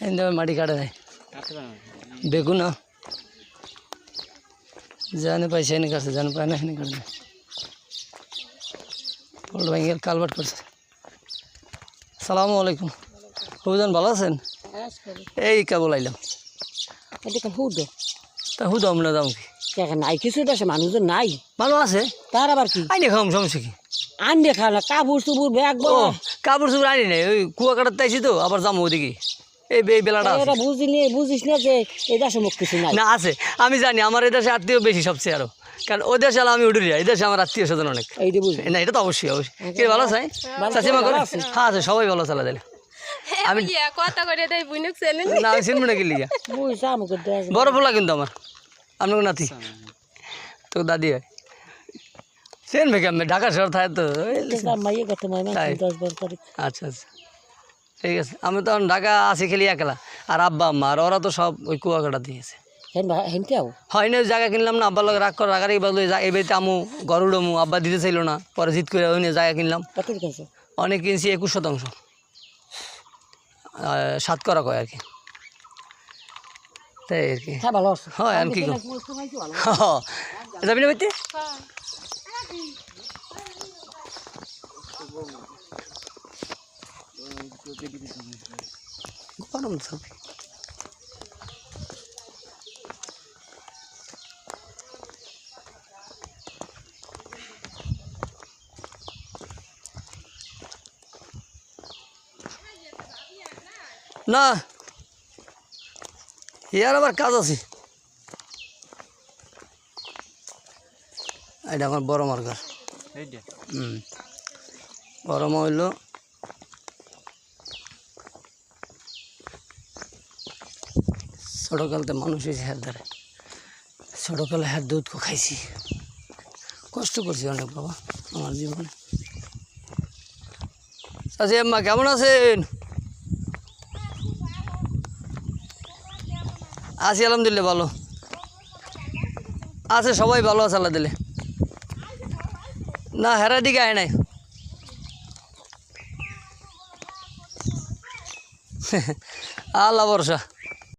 এনে মাটি কাটে দেয় বেগুন না জানে পয়সা এনে কাটছে জানে পায় না এনে কাটে দেয় পোল্ট ব্যাঙ্গের কালভার্ট করছে। সালামু আলাইকুম হুজান ভালো আছেন? এই কেবল আইলাম তা হুদ আমরা যাম কি নাই কিছু দেশে মানুষজন নাই ভালো আছে তার আবার কি আইনে খাওয়াম সমস্যা কি আনবে খাওয়া না কাপড় চুপুর ব্যাগ ও কাপড় চোপড় আনি নাই ওই কুয়া কাটাতে আইছি তো আবার যাবো ওদিকে এই বেলাটা এটা বুঝিস না যে এই দেশে মুখ কিছু নাই না আছে আমি জানি আমার এই দেশে আত্মীয় বেশি সবচেয়ে আরো কারণ ওই দেশে আমি উঠে যাই এই দেশে আমার আত্মীয় স্বজন অনেক এইটা বুঝি না এটা তো অবশ্যই কে ভালো চাই চাচিমা করে হ্যাঁ আছে সবাই ভালো চালা দিলে আমি কথা করে দেয় বুনুক চেনেন না আমি চিনবো না কি লিগা বুঝছা আমাকে দেশ বড় ফোলা কিন্তু আমার আপনার নাতি তো দাদি হয় চেনবে কেমন ঢাকা শহর থাকে তো মাইয়ে গত মাই তাই? 10-12 তারিখ আচ্ছা আচ্ছা ঠিক আছে আমি তো এখন ঢাকা আছি খেলি একলা আর আব্বা আম্মা আর ওরা তো সব ওই কুয়াকাটা দিয়েছে হেনটাও হয় না জায়গা কিনলাম না আব্বার লোক রাগ করে রাগারি বদলে এই বাড়িতে আমু গরু ডমু আব্বা দিতে চাইল না পরে জিত করে ওই নিয়ে জায়গা কিনলাম কত কিনছো অনেক কিনছি 21%, 7 করা কয় আর কি তাই আর কি হ্যাঁ ভালো আছে হয় আর কি যাবি না বাড়িতে গরম থাকবে না ইয়ার আবার কাজ আছে এটা আমার বড় মার্কার বড় মা হইল ছোটকালতে মানুষ হয়েছে হ্যার দ্বারা ছোটকালে হ্যার দুধ খাইছি কষ্ট করছি অনেক বাবা আমার জীবনে। আচ্ছা আম্মা কেমন আছেন? আছি আলহামদুলিল্লাহ ভালো আছে সবাই ভালো আছে আল্লাহ দিলে না হেরা দিকে আয় নাই আল্লাহ ভরসা